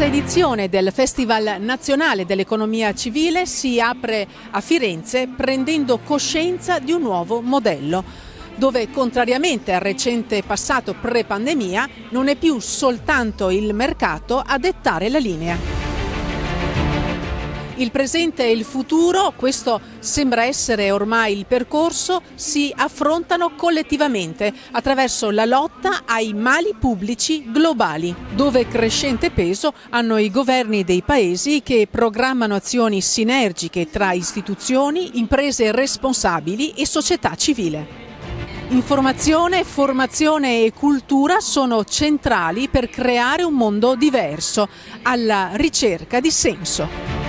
terza edizione del Festival Nazionale dell'Economia Civile si apre a Firenze prendendo coscienza di un nuovo modello, dove contrariamente al recente passato pre-pandemia non è più soltanto il mercato a dettare la linea. Il presente e il futuro, questo sembra essere ormai il percorso, si affrontano collettivamente attraverso la lotta ai mali pubblici globali, dove crescente peso hanno i governi dei paesi che programmano azioni sinergiche tra istituzioni, imprese responsabili e società civile. Informazione, formazione e cultura sono centrali per creare un mondo diverso, alla ricerca di senso.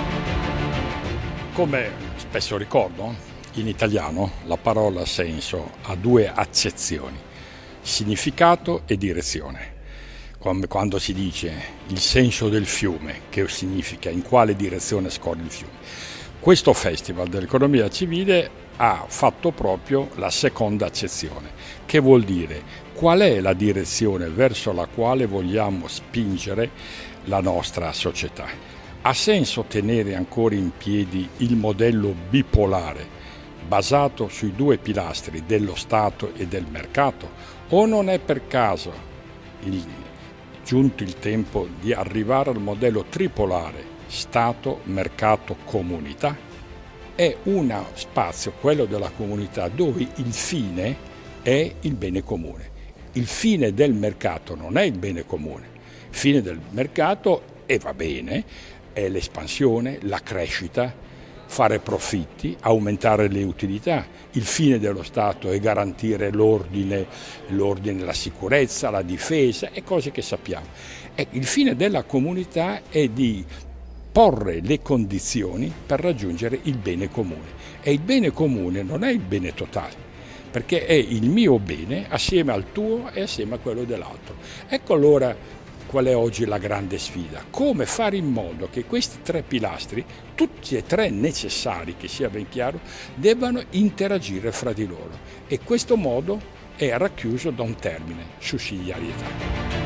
Come spesso ricordo, in italiano la parola senso ha due accezioni, significato e direzione. Come quando si dice il senso del fiume, che significa in quale direzione scorre il fiume. Questo Festival dell'Economia Civile ha fatto proprio la seconda accezione, che vuol dire qual è la direzione verso la quale vogliamo spingere la nostra società. Ha senso tenere ancora in piedi il modello bipolare basato sui due pilastri dello Stato e del mercato? O non è per caso giunto il tempo di arrivare al modello tripolare Stato, mercato, comunità? È uno spazio, quello della comunità, dove il fine è il bene comune. Il fine del mercato non è il bene comune. Il fine del mercato, e va bene, è l'espansione, la crescita, fare profitti, aumentare le utilità. Il fine dello Stato è garantire l'ordine, la sicurezza, la difesa e cose che sappiamo. Il fine della comunità è di porre le condizioni per raggiungere il bene comune. E il bene comune non è il bene totale, perché è il mio bene assieme al tuo e assieme a quello dell'altro. Ecco allora qual è oggi la grande sfida? Come fare in modo che questi tre pilastri, tutti e tre necessari, che sia ben chiaro, debbano interagire fra di loro. E questo modo è racchiuso da un termine, sussidiarietà.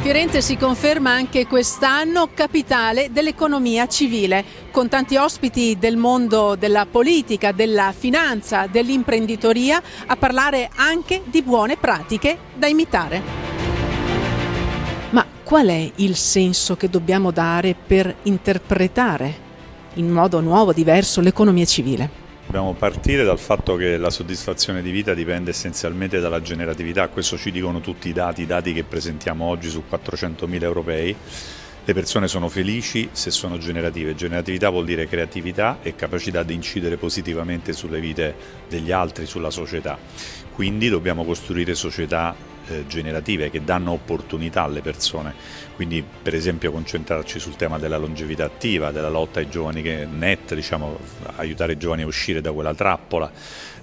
Firenze si conferma anche quest'anno capitale dell'economia civile, con tanti ospiti del mondo della politica, della finanza, dell'imprenditoria, a parlare anche di buone pratiche da imitare. Ma qual è il senso che dobbiamo dare per interpretare in modo nuovo, diverso, l'economia civile? Dobbiamo partire dal fatto che la soddisfazione di vita dipende essenzialmente dalla generatività, questo ci dicono tutti i dati che presentiamo oggi su 400.000 europei. Le persone sono felici se sono generative. Generatività vuol dire creatività e capacità di incidere positivamente sulle vite degli altri, sulla società. Quindi dobbiamo costruire società generative che danno opportunità alle persone, quindi per esempio concentrarci sul tema della longevità attiva, della lotta ai giovani aiutare i giovani a uscire da quella trappola,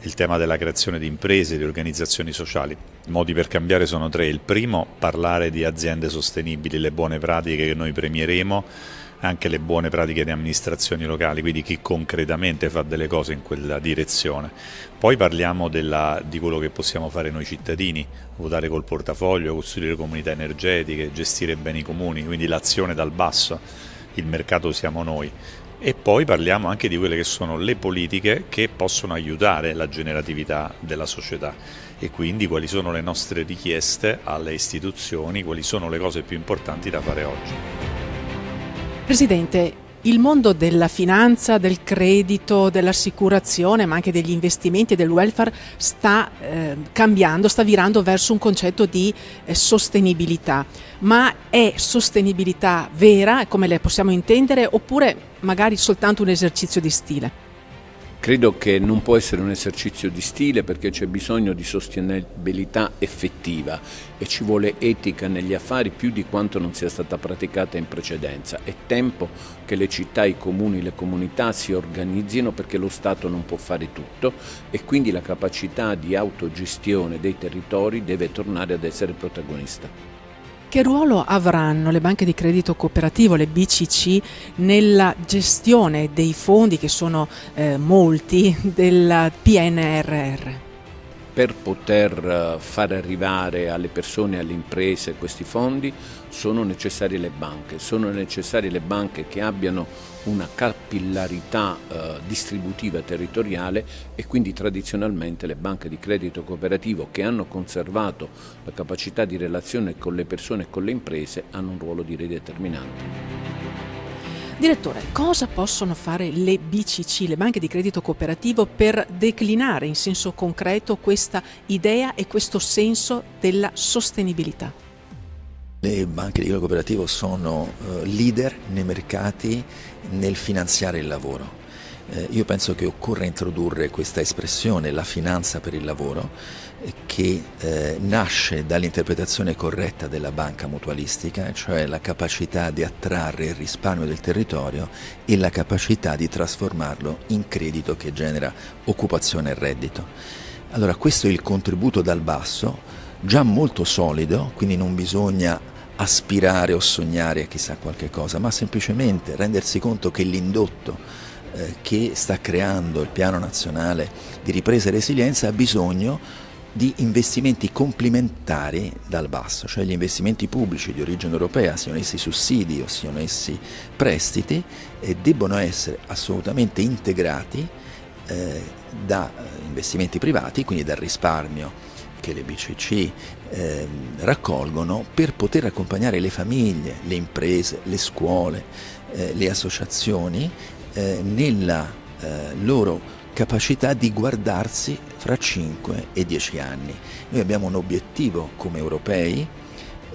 il tema della creazione di imprese, di organizzazioni sociali. I modi per cambiare sono tre: il primo, parlare di aziende sostenibili, le buone pratiche che noi premieremo, anche le buone pratiche di amministrazioni locali, quindi chi concretamente fa delle cose in quella direzione. Poi parliamo di quello che possiamo fare noi cittadini, votare col portafoglio, costruire comunità energetiche, gestire beni comuni, quindi l'azione dal basso, il mercato siamo noi. E poi parliamo anche di quelle che sono le politiche che possono aiutare la generatività della società e quindi quali sono le nostre richieste alle istituzioni, quali sono le cose più importanti da fare oggi. Presidente, il mondo della finanza, del credito, dell'assicurazione, ma anche degli investimenti e del welfare sta cambiando, sta virando verso un concetto di sostenibilità. Ma è sostenibilità vera, come le possiamo intendere, oppure magari soltanto un esercizio di stile? Credo che non può essere un esercizio di stile, perché c'è bisogno di sostenibilità effettiva e ci vuole etica negli affari più di quanto non sia stata praticata in precedenza. È tempo che le città, i comuni, le comunità si organizzino, perché lo Stato non può fare tutto e quindi la capacità di autogestione dei territori deve tornare ad essere protagonista. Che ruolo avranno le banche di credito cooperativo, le BCC, nella gestione dei fondi, che sono molti, del PNRR? per poter far arrivare alle persone e alle imprese questi fondi sono necessarie le banche che abbiano una capillarità distributiva territoriale, e quindi tradizionalmente le banche di credito cooperativo, che hanno conservato la capacità di relazione con le persone e con le imprese, hanno un ruolo direi determinante. Direttore, cosa possono fare le BCC, le banche di credito cooperativo, per declinare in senso concreto questa idea e questo senso della sostenibilità? Le banche di credito cooperativo sono leader nei mercati nel finanziare il lavoro. Io penso che occorra introdurre questa espressione, la finanza per il lavoro, che nasce dall'interpretazione corretta della banca mutualistica, cioè la capacità di attrarre il risparmio del territorio e la capacità di trasformarlo in credito che genera occupazione e reddito. Allora, questo è il contributo dal basso, già molto solido, quindi non bisogna aspirare o sognare a chissà qualche cosa, ma semplicemente rendersi conto che l'indotto che sta creando il Piano Nazionale di Ripresa e Resilienza ha bisogno di investimenti complementari dal basso, cioè gli investimenti pubblici di origine europea, siano essi sussidi o siano essi prestiti, debbono essere assolutamente integrati da investimenti privati, quindi dal risparmio che le BCC raccolgono, per poter accompagnare le famiglie, le imprese, le scuole, le associazioni nella loro capacità di guardarsi fra 5 e 10 anni. Noi abbiamo un obiettivo come europei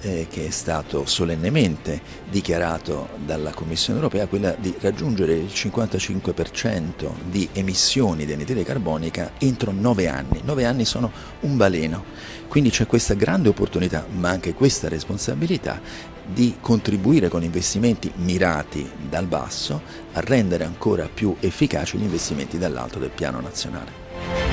che è stato solennemente dichiarato dalla Commissione europea, quella di raggiungere il 55% di emissioni di anidride carbonica entro 9 anni. 9 anni sono un baleno, quindi c'è questa grande opportunità, ma anche questa responsabilità di contribuire con investimenti mirati dal basso a rendere ancora più efficaci gli investimenti dall'alto del Piano Nazionale.